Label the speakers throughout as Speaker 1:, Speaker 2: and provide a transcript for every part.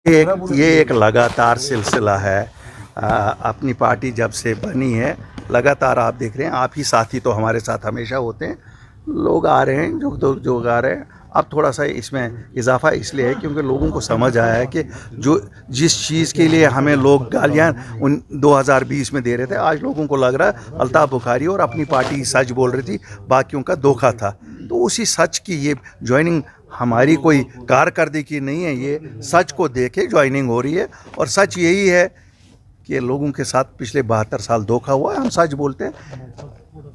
Speaker 1: ये एक लगातार सिलसिला है। अपनी पार्टी जब से बनी है लगातार आप देख रहे हैं, आप ही साथी तो हमारे साथ हमेशा होते हैं। लोग आ रहे हैं जो आ रहे हैं। अब थोड़ा सा इसमें इजाफा इसलिए है क्योंकि लोगों को समझ आया है कि जो जिस चीज़ के लिए हमें लोग गालियाँ 2020 में दे रहे थे, आज लोगों को लग रहा है अल्ताफ़ बुखारी और अपनी पार्टी सच बोल रही थी, बाकियों का धोखा था। तो उसी सच की ये ज्वाइनिंग हमारी कोई कारकर्दगी नहीं है, ये सच को देखे ज्वाइनिंग हो रही है। और सच यही है कि लोगों के साथ पिछले 72 साल धोखा हुआ है। हम सच बोलते हैं,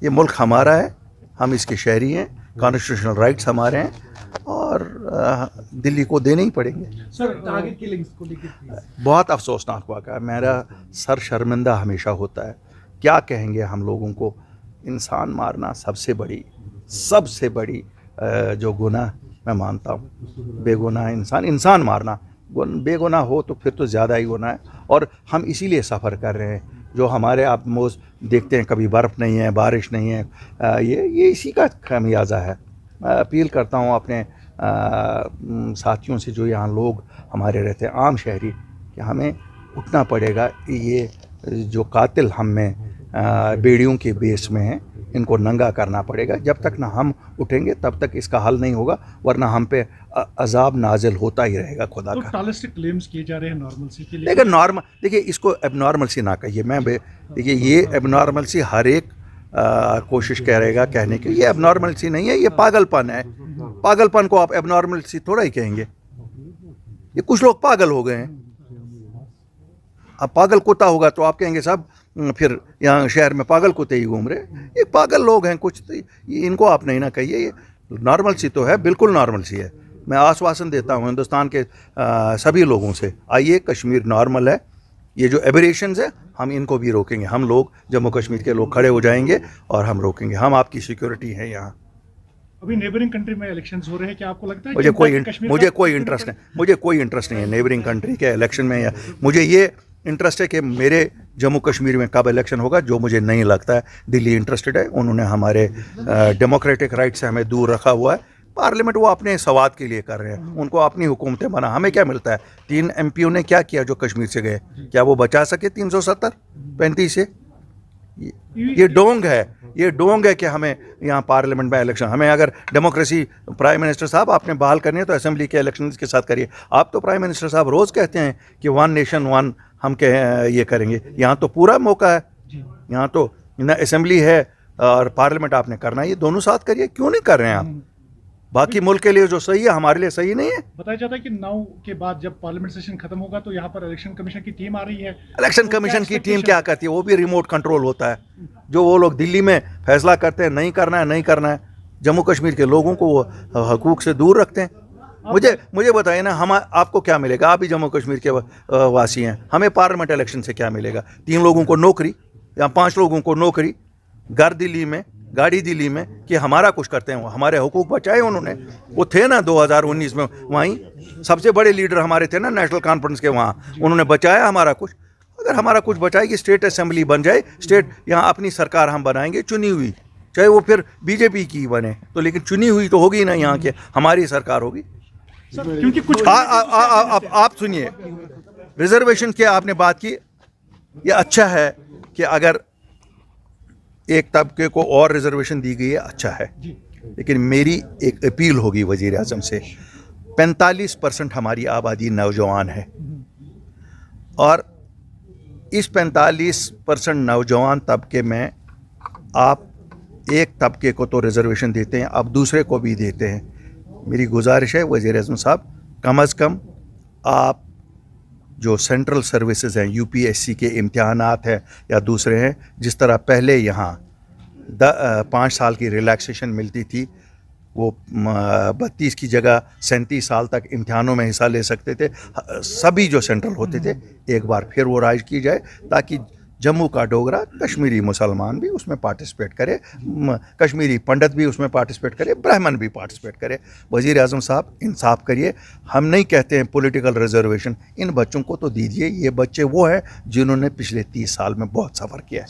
Speaker 1: ये मुल्क हमारा है, हम इसके शहरी हैं, कॉन्स्टिट्यूशनल राइट्स हमारे हैं और दिल्ली को देने ही पड़ेंगे।
Speaker 2: सर, टारगेट किलिंग्स को लेकर
Speaker 1: बहुत अफसोसनाक वाक़ा है। मेरा सर शर्मिंदा हमेशा होता है। क्या कहेंगे हम लोगों को, इंसान मारना सबसे बड़ी जो गुनाह मैं मानता हूँ। बेगुनाह इंसान मारना बेगुनाह हो तो फिर तो ज़्यादा ही गुनाह है। और हम इसीलिए सफ़र कर रहे हैं। जो हमारे आप मोस्ट देखते हैं, कभी बर्फ़ नहीं है, बारिश नहीं है, ये इसी का खामियाजा है। मैं अपील करता हूँ अपने साथियों से जो यहाँ लोग हमारे रहते हैं, आम शहरी, कि हमें उठना पड़ेगा। ये जो कातिल हम में बेड़ियों के बेस में हैं, इनको नंगा करना पड़ेगा। जब तक ना हम उठेंगे तब तक इसका हल नहीं होगा, वरना हम पे अजाब नाजिल होता ही रहेगा खुदा का।
Speaker 2: टॉलिस्टिक क्लेम्स किए जा रहे हैं नॉर्मलसी के लिए।
Speaker 1: लेकिन देखिए इसको एबनॉर्मलसी ना कहिए। देखिए ये एबनॉर्मलसी हर एक कोशिश करेगा कहने की। ये एबनॉर्मलसी नहीं है, ये पागलपन है। पागलपन को आप एबनॉर्मलसी थोड़ा ही कहेंगे। ये कुछ लोग पागल हो गए हैं। अब पागल कुत्ता होगा तो आप कहेंगे साहब फिर यहाँ शहर में पागल कुत्ते ही घूम रहे। ये पागल लोग हैं कुछ, तो इनको आप नहीं ना कहिए। ये नॉर्मलसी तो है, बिल्कुल नॉर्मलसी है। मैं आश्वासन देता हूँ हिंदुस्तान के सभी लोगों से, आइए, कश्मीर नॉर्मल है। ये जो एबरेशंस है हम इनको भी रोकेंगे। हम लोग जम्मू कश्मीर के लोग खड़े हो जाएंगे और हम रोकेंगे। हम आपकी सिक्योरिटी है यहाँ।
Speaker 2: अभी नेबरिंग कंट्री में इलेक्शंस हो रहे हैं, क्या आपको लगता है
Speaker 1: मुझे कोई इंटरेस्ट नहीं है नेबरिंग कंट्री के इलेक्शन में। या मुझे ये इंटरेस्ट है कि मेरे जम्मू कश्मीर में कब इलेक्शन होगा, जो मुझे नहीं लगता है दिल्ली इंटरेस्टेड है। उन्होंने हमारे डेमोक्रेटिक राइट से हमें दूर रखा हुआ है। पार्लियामेंट वो अपने सवाद के लिए कर रहे हैं, उनको अपनी हुकूमतें बना। हमें क्या मिलता है? 3 MPओं ने क्या किया जो कश्मीर से गए? क्या वो बचा सके 370-35 से? ये डोंग है कि हमें यहाँ पार्लियामेंट में इलेक्शन, हमें अगर डेमोक्रेसी प्राइम मिनिस्टर साहब आपने बहाल करनी है तो असेंबली के इलेक्शन के साथ करिए। आप तो प्राइम मिनिस्टर साहब रोज़ कहते हैं कि 1 नेशन 1 हम ये करेंगे। यहाँ तो पूरा मौका है। यहाँ तो ना असेंबली है और पार्लियामेंट आपने करना है, ये दोनों साथ करिए। क्यों नहीं कर रहे हैं आप? बाकी मुल्क के लिए जो सही है हमारे लिए सही नहीं है।
Speaker 2: बताया जाता है कि 9 के बाद जब पार्लियामेंट सेशन खत्म होगा तो यहाँ पर इलेक्शन कमीशन की टीम आ रही है।
Speaker 1: इलेक्शन कमीशन की टीम क्या करती है? वो भी रिमोट कंट्रोल होता है। जो वो लोग दिल्ली में फैसला करते हैं नहीं करना है, जम्मू कश्मीर के लोगों को वो हकूक से दूर रखते हैं। मुझे बताइए ना, हम आपको क्या मिलेगा? आप भी जम्मू कश्मीर के वासी हैं। हमें पार्लियामेंट इलेक्शन से क्या मिलेगा? 3 लोगों को नौकरी या 5 लोगों को नौकरी, घर दिल्ली में, गाड़ी दिल्ली में, कि हमारा कुछ करते हैं। हमारे हुकूक बचाए उन्होंने। वो थे ना 2019 में वहीं सबसे बड़े लीडर हमारे थे ना नेशनल कॉन्फ्रेंस के, वहाँ उन्होंने बचाया हमारा कुछ। अगर हमारा कुछ बचाएगी, स्टेट असेंबली बन जाए, स्टेट यहाँ अपनी सरकार हम बनाएंगे चुनी हुई, चाहे वो फिर बीजेपी की बने तो, लेकिन चुनी हुई तो होगी ना यहाँ के, हमारी सरकार होगी।
Speaker 2: क्योंकि कुछ
Speaker 1: आप सुनिए, रिजर्वेशन की आपने बात की। ये अच्छा है कि अगर एक तबके को और रिजर्वेशन दी गई है, अच्छा है। लेकिन मेरी एक अपील होगी वज़ीर आज़म से, 45% हमारी आबादी नौजवान है और इस 45% नौजवान तबके में आप एक तबके को तो रिजर्वेशन देते हैं, अब दूसरे को भी देते हैं। मेरी गुजारिश है वज़ीर आज़म साहब, कम अज़ कम आप जो सेंट्रल सर्विसेज हैं, UPSC के इम्तिहानात हैं या दूसरे हैं, जिस तरह पहले यहाँ 5 साल की रिलैक्सेशन मिलती थी, वो 32 की जगह 37 साल तक इम्तिहानों में हिस्सा ले सकते थे। सभी जो सेंट्रल होते थे एक बार फिर वो राइज की जाए, ताकि जम्मू का डोगरा, कश्मीरी मुसलमान भी उसमें पार्टिसिपेट करे, कश्मीरी पंडित भी उसमें पार्टिसिपेट करे, ब्राह्मण भी पार्टिसिपेट करे। वज़ीर आज़म साहब इंसाफ करिए। हम नहीं कहते हैं पॉलिटिकल रिजर्वेशन, इन बच्चों को तो दीजिए। ये बच्चे वो हैं जिन्होंने पिछले 30 साल में बहुत सफ़र किया है।